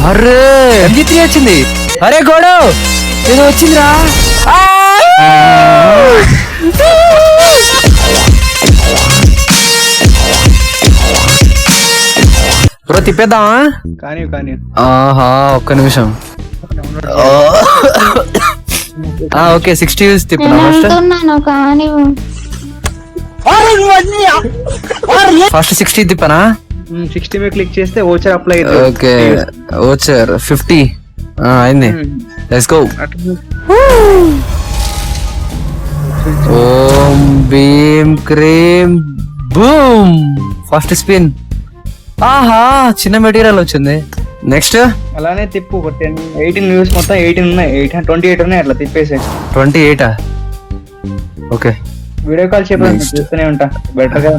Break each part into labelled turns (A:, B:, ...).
A: అరే MG3 వచ్చింది. అరే గోడో ఏదో వచ్చిందిరా. బ్రో తిప్పేద్దామా?
B: కానీ
A: ఆహా ఒక్క నిమిషం. Okay 60 తిప్పునా first 60 తిప్పనా?
B: 60 మీద క్లిక్ చేస్తే ఓచర్ అప్లై అవుతుంది.
A: ఓకే ఓచర్ 50 అయింది. Let's go. ఓం భీమ్ క్రీమ్ బూమ్. First spin. ఆహా చిన్న మెటీరియల్ వచ్చింది. నెక్స్ట్
B: అలానే తిప్పు. 18 వ్యూస్ మొత్తం 18 ఉన్నాయి. 28 ఉన్నాయి. అట్లా తిప్పేసి
A: 28. ఓకే
B: వీడియో కాల్ చూస్తూనే ఉంటా. బెటర్ గా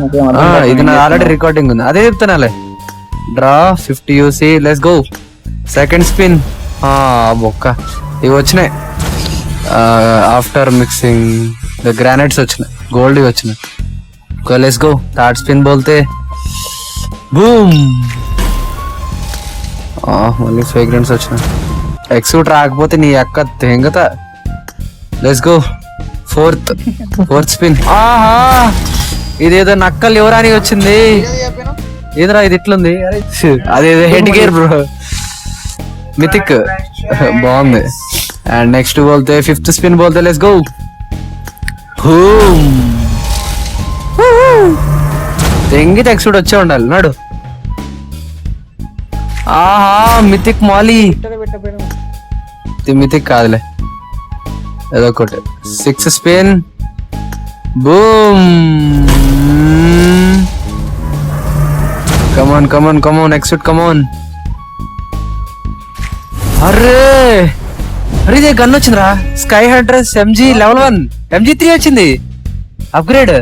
A: ఇది నా ఆల్రెడీ రికార్డింగ్ ఉంది. అదే చెప్తానాలే. Draw 50 UC. Let's go. Second spin. బొక్క ఇవి వచ్చినాయి. ఆఫ్టర్ మిక్సింగ్ ద గ్రానైట్స్ వచ్చినాయి. గోల్డ్ వచ్చినాయి. Let's go. థర్డ్ స్పిన్ బోల్తే బూమ్. మళ్ళీ ఫ్రేగ్రెన్స్ వచ్చినాయి. ఎక్సూట్ రాకపోతే నీ అక్క తెంగత. Let's go. Fourth spin. ఆహా ఇదేదో నక్కలు ఎవరాని వచ్చింది. ఏదిరా ఇది ఇట్లుంది. అదేదో హెడ్ గేర్ బ్రో. మిథిక్ బాగుంది. అండ్ నెక్స్ట్ బోల్తే ఫిఫ్త్ స్పిన్ బోల్తే లెట్స్ గో. తెంగి ఎక్సూట్ వచ్చే ఉండాలి నాడు. ఆహా మిథిక్ మాలీ. మిథిక్ కాదులే ఏదో ఒకటి. 6th spin. బూమ్. కమాన్ ఎక్సూట్ కమాన్. అరే ఇదే గన్ వచ్చిందిరా. స్కై హంట్రస్ MG level 1 MG3 వచ్చింది. అప్గ్రేడ్.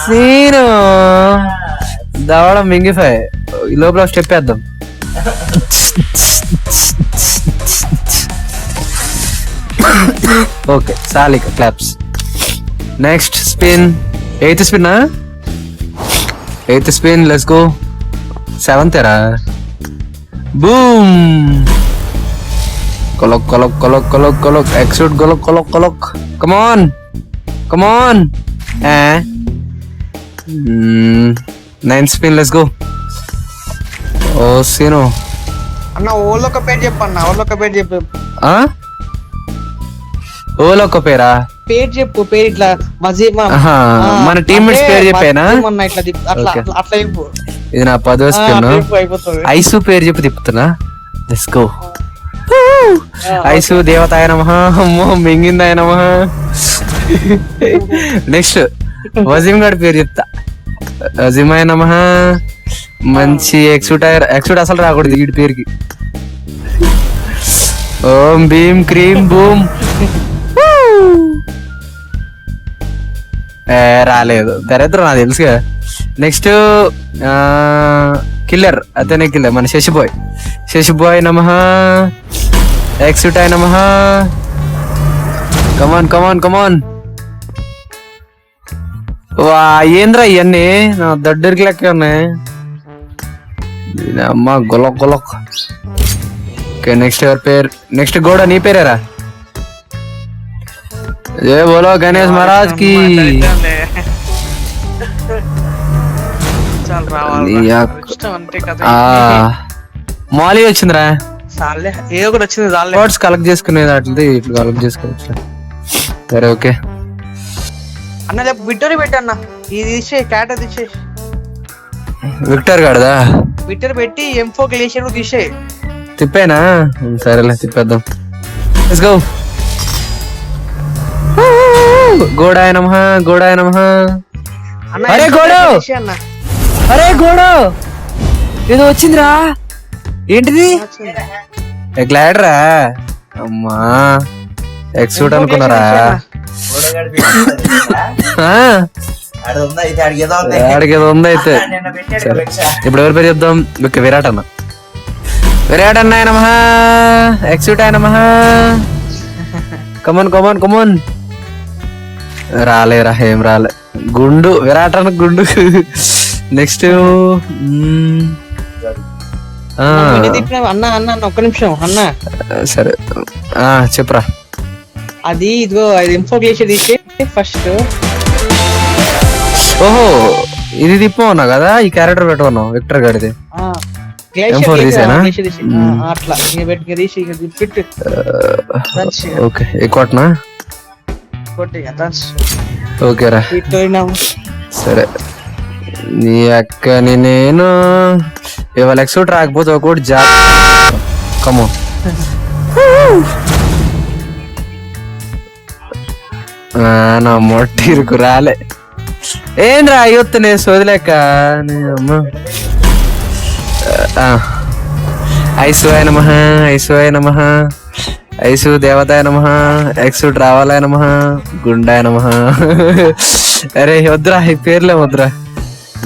A: సీను దవడం మింగిఫై. ఈ లోపల స్టెప్ వేద్దాం. ఓకే సాలిక claps. Next spin. 8th spin. 8th spin. Let's go. 7th ఎరా. బూమ్. కొలక్ ఎక్సూట్ కొలక్. Come on 9th spin. Let's go. ఓ సీను
B: అన్న ఓలో ఒక పేరు చెప్పన్నా.
A: ఓలో ఒక పేరా?
B: పేరు చెప్పు. పేరు ఇట్లా
A: మన టీమ్మేట్స్ పేరు చెప్పానా?
B: అట్లా చెప్పు.
A: ఇది నా 10వ స్పిన్. ఐసు పేరు చెప్పి తిప్పుతున్నా. Let's go. ఐసు దేవతాయ నమః. అమ్మో మింగిందాయ నమః. నెక్స్ట్ వజీం గారి పేరు చెప్తా. వజీమాయ నమః. మంచి ఎక్సూట్ అసలు రాకూడదు వీడి పేరుకి. ఓం భీమ్ క్రీమ్ బూమ్. రాలేదు. దరిద్రం నాకు తెలుసుగా. Next killer. అతనే కిల్లర్ మన శశిబాయ్ నమః. ఎక్సూట్ అయి నమః. కమాన్. వా ఏంద్రా ఇవన్నీ నా దడ్డరికి లెక్క ఉన్నాయి. అమ్మ గొలక్. ఓకే నెక్స్ట్ ఎవరి పేరు? నెక్స్ట్ గోడ నీ పేరేరా? జై బోలో గణేష్ మహారాజ్ కి. మాలీ వచ్చిందిరా.
B: ఏదో ఒకటి వచ్చింది.
A: వర్డ్స్ కలెక్ట్ చేసుకునేది అట్లా ఇట్లా కలెక్ట్ చేసుకోవచ్చు. సరే ఓకే
B: అన్న రేపు విక్టరీ పెట్టన్న. ఇది తీసే క్యాట్ తీసే.
A: విక్టర్ గాడదా?
B: విక్టర్ పెట్టి M4 గ్లేషియర్ తీసే.
A: తిప్పేనా? సరేలే తిప్పేద్దాం. Let's go. గోడాయ నమః. అరే గోడో ఏదో వచ్చిందిరా. ఏంటిది? గ్లైడరా? అమ్మా ఎక్సూట్ అనుకున్నారా? అడిగేదో ఉంది అయితే. ఇప్పుడు ఎవరి పేరు చెప్దాం? ఓకే విరాట్ అన్న నమః. ఎక్సూట్ అయి నమః. కమన్ రాలేరా. ఏం రాలే. గుండు విరాట్ అన్న గుండు. నెక్స్ట్
B: అన్న అన్న ఒక్క నిమిషం అన్న.
A: సరే చెప్పరా.
B: అది ఇదిగో అది ఇన్ఫో గ్లేషియర్ తీసి ఫస్ట్.
A: ఓహో ఇది తిప్పమన్నా కదా, ఈ క్యారెక్టర్ పెట్టుకున్నావు విక్టర్ గాడిది. M4 తీసేనా?
B: అట్లా తీసి పెట్టు.
A: ఓకే ఎక్కువనా? ఓకేరా సరే. నీ అక్కని నేను ఇవాళ ఎక్సూట్ రాకపోతే ఒకటి కమో. నా మొట్టిరుకు రాలే. ఏంద్రా అయ్యొత్తనే సోదిలేక. ఐసువాయ నమః, ఐసువాయ నమః, ఐసు దేవతాయ నమః, ఎక్సూట్ రావాలాయ నమః, గుండాయ నమః. అరే వద్దురా ఈ పేర్లే వద్దురా.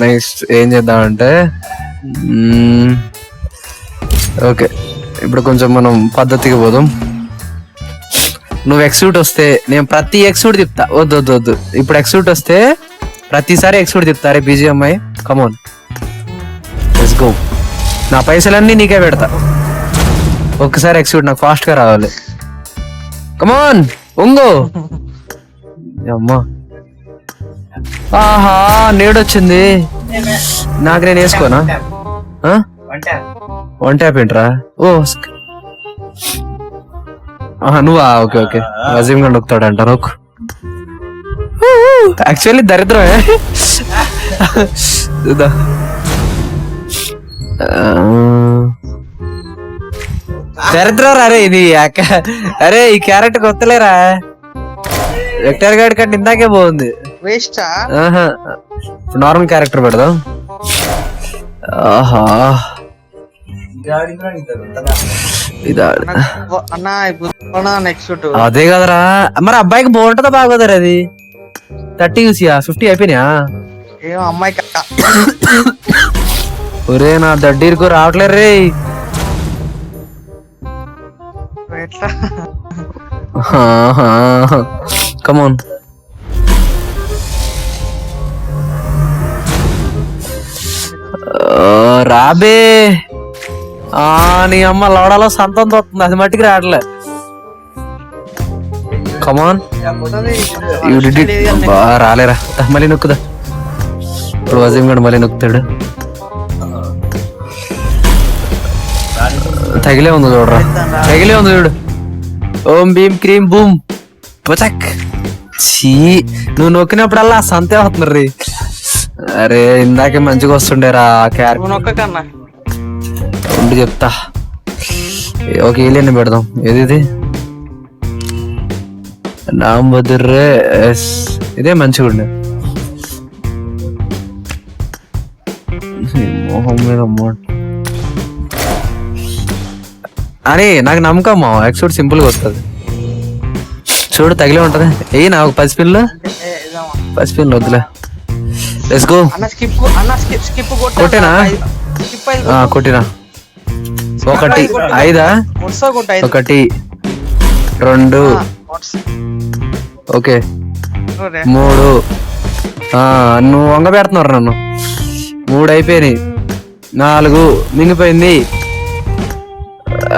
A: నెక్స్ట్ ఏం చేద్దామంటే ఓకే ఇప్పుడు కొంచెం మనం పద్ధతికి పోదాం. నువ్వు ఎక్సూట్ వస్తే నేను ప్రతి ఎక్సూట్ చెప్తా. వద్దు వద్దు వద్దు, ఇప్పుడు ఎక్సూట్ వస్తే ప్రతిసారి ఎక్సూట్ చెప్తారే బీజిఎంఐ. Come on let's go. నా పైసలన్నీ నీకే పెడతా. ఒక్కసారి ఎక్సూట్ నాకు ఫాస్ట్ గా రావాలి. కమోన్ ఉంగో. అమ్మా ఆహా నేడొచ్చింది నాకు. నేను వేసుకోనా? వన్ ట్యాప్ ఏంట్రా? ఓ నువ్వా? Okay okay. వజీమ్ గండి నొక్కుతాడంట. నొక్కు. యాక్చువల్లీ దరిద్రమే. దరిద్రం అరే ఇది. అరే ఈ క్యారెక్టర్ కొత్తలేరా? వెక్టర్ గాడి కంటే ఇందాకే బాగుంది. నార్మల్ క్యారెక్టర్ పెడదాం. ఆహా అదే కదరా. మరి అబ్బాయికి బాగుంటుందా బాగోదరా? అది 30 చూసియా 50 అయిపోయినా.
B: అమ్మాయికి
A: ఒరే నా దడ్డీరుకు రావట్లేదు రే. కమోన్ రాబే. నీ అమ్మ లోడలో సంతం తోస్తుంది, అది మట్టికి రావట్లే. కమాన్ రాలేరా. మళ్ళీ నొక్కుదా. ఇప్పుడు వజీం గడు మళ్ళీ నొక్కుతాడు. తగిలే ఉంది చూడరా, తగిలే ఉంది చూడు. ఓం భీమ్ క్రీమ్ బూమ్ పచక్. చీ నువ్వు నొక్కినప్పుడల్లా సంతే అవుతున్నారు రీ. అరే ఇందాకే మంచిగా వస్తుండేరా క్యారెక్టర్. ఉండి చెప్తా. ఒక ఏలియన్ పెడదాం. ఏది ఇది? నాంబదుర్రే. ఇదే మంచిగా ఉండే. మొహం మీద అని నాకు నమ్మకం. ఎక్సూట్ సింపుల్ గా వస్తుంది చూడు. తగిలే ఉంటది. ఏ నా ఒక 10 స్పిన్లు 10 స్పిన్లు వద్దులే. Let's go. కొట్టేనా? కొట్టినా. 1 5 1 2 ఓకే 3. నువ్వు వంగ పెడుతున్నారు నన్ను. 3 అయిపోయినాయి. 4 మింగిపోయింది.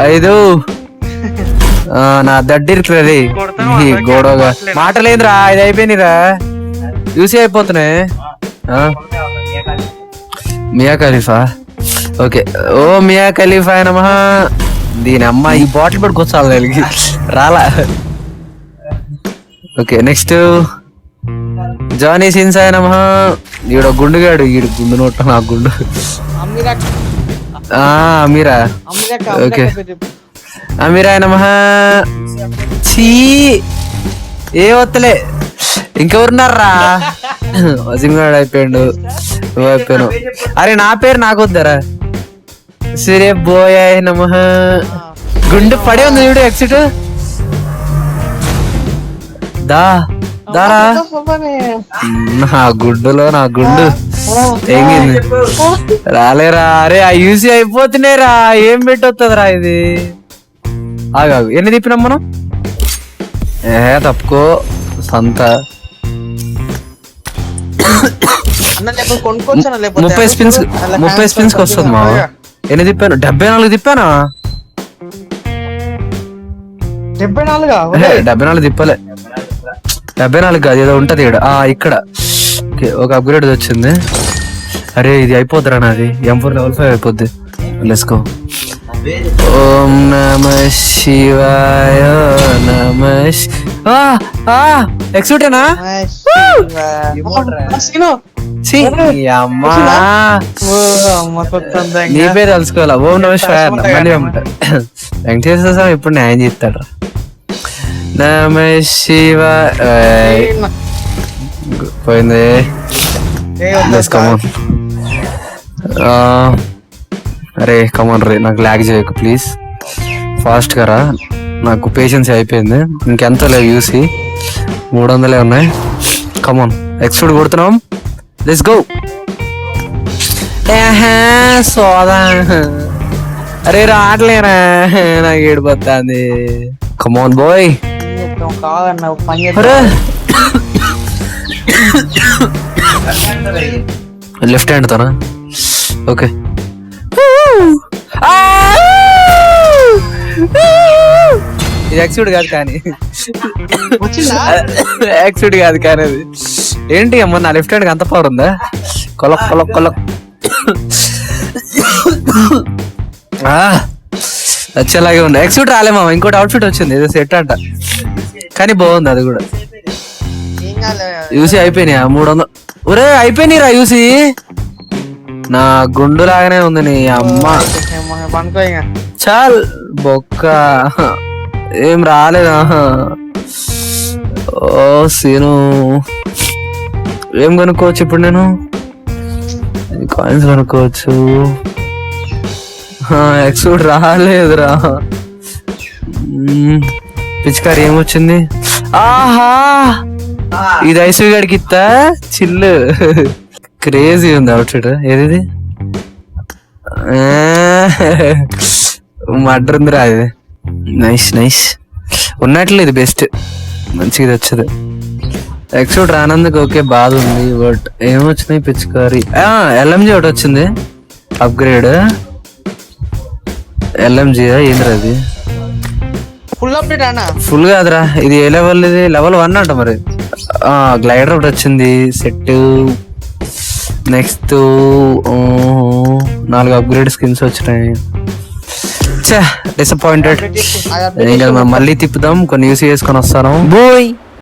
A: 5 నా దడ్డిరుకులది గోడగా మాటలేదురా. 5 అయిపోయినాయిరా. చూసి అయిపోతున్నాయి. మియా ఖలీఫా. ఓకే ఓ మియా ఖలీఫా నమః. దీని అమ్మ ఈ బాటిల్ పట్టుకొచ్చాలి దానికి రాలా. ఓకే నెక్స్ట్ జానీ సిన్సాయ నమః. ఈడ గుండుగాడు. ఈడు గుండు నోట నా గుండు. అమీరా. ఓకే అమీరాయ నమః. చీ ఏ వత్తలే. ఇంకెవరున్నారా? వజీంగాడు అయిపోయాడు. నువ్వు అయిపోయాను. అరే నా పేరు నాకు వద్దారా. సరే బోయాయ నమః. గుండు పడే ఉంది చూడు. ఎక్సిట్ దారా. నా గుండులో నా గుండు తెగింది. రాలేరా. అరే ఆ యూసీ అయిపోతున్నాయిరా. ఏం పెట్టొస్తుందిరా ఇది? ఆగాగు. ఎన్ని తిప్పినాం మనం? తప్పుకో సంత.
C: కొనుక్కోవచ్చా లేకపోతే
A: 30 స్పిన్స్ కి వస్తుంది మా. ఎన్ని తిప్పాను? 74 తిప్పానా? 74 తిప్పలే. 74 కాదు, ఏదో ఉంటది ఇక్కడ. ఒక అప్గ్రేడ్ వచ్చింది. అరే ఇది అయిపోద్దిరా నాది. M4 level 5 అయిపోద్ది. Let's go. ఓం నమ శివాయ నమ ఎక్స్యూటేనా? అమ్మా నీ పేరు తెలుసుకోవాలా? ఓం నమ శివాయ మళ్ళీ వెంకటేశ్వర స్వామి ఇప్పుడు న్యాయం చేస్తాడు. నమ శివాయ పోయింది. అరే కమాన్ రే, నాకు లాగ్ చేయకు ప్లీజ్. ఫాస్ట్ గా రా, నాకు పేషెన్స్ అయిపోయింది. ఇంకెంత లేవు యూసి, 300 ఉన్నాయి. కమాన్ ఎక్స్పోర్ట్ కొడుతున్నాం. Let's go. సోదా అరే రావట్లేనా, నాకు ఏడిపోతుంది. Come on boy. లెఫ్ట్ హ్యాండ్ తోనా? ఓకే. ఇది ఎక్స్యూడ్ కాదు కానీ, ఎక్స్యూడ్ కాదు కానీ అది ఏంటి అమ్మ, నా లెఫ్ట్ హ్యాండ్ అంత పవర్ ఉందా? కొలక్ కొలక్ కొలక్ వచ్చేలాగే ఉంది. ఎక్స్యూట్ రాలేమా, ఇంకోటి అవుట్ఫిట్ వచ్చింది ఏదో సెట్ అంట, కానీ బాగుంది అది కూడా. యూసీ అయిపోయినాయా? 300. ఒరే అయిపోయినాయిరా యూసీ. నా గుండు లాగానే ఉంది నీ అమ్మ. చాల్ బొక్క, ఏం రాలేదా? ఓ సీను, ఏం కొనుక్కోవచ్చు ఇప్పుడు నేను? కాయిన్స్ కొనుక్కోవచ్చు. ఎక్స్పోర్ట్ రాలేదురా. పిచికారి ఏమొచ్చింది? ఆహా ఇది ఐసీ గడికి ఇస్తా. చిల్లు క్రేజీ ఉంది అవుట్ఫిట్. ఏది మర్డర్ ఉందిరా ఇది. నైస్ నైస్ ఉన్నట్లు ఇది బెస్ట్, మంచిగా వచ్చేది. ఎక్స్పోర్ట్ రానందుకు ఓకే, బాధ ఉంది. బట్ ఏమొచ్చినాయి పిచ్చికారి. LMG ఒకటి వచ్చింది అప్గ్రేడ్. LMG ఏంద్రా అది?
C: ఫుల్ అప్డేట్ అన్న. ఫుల్
A: కాదురా, ఇది ఏ లెవెల్? ఇది level 1 అంట మరి. గ్లైడర్ ఒకటి వచ్చింది సెట్. నెక్స్ట్ 4 అప్గ్రేడ్ స్కిన్స్ వచ్చినాయి. డిసప్పాయింటెడ్. మళ్ళీ తిప్పుదాం, కొన్ని యూస్ చేసుకొని వస్తాను. బోయ్.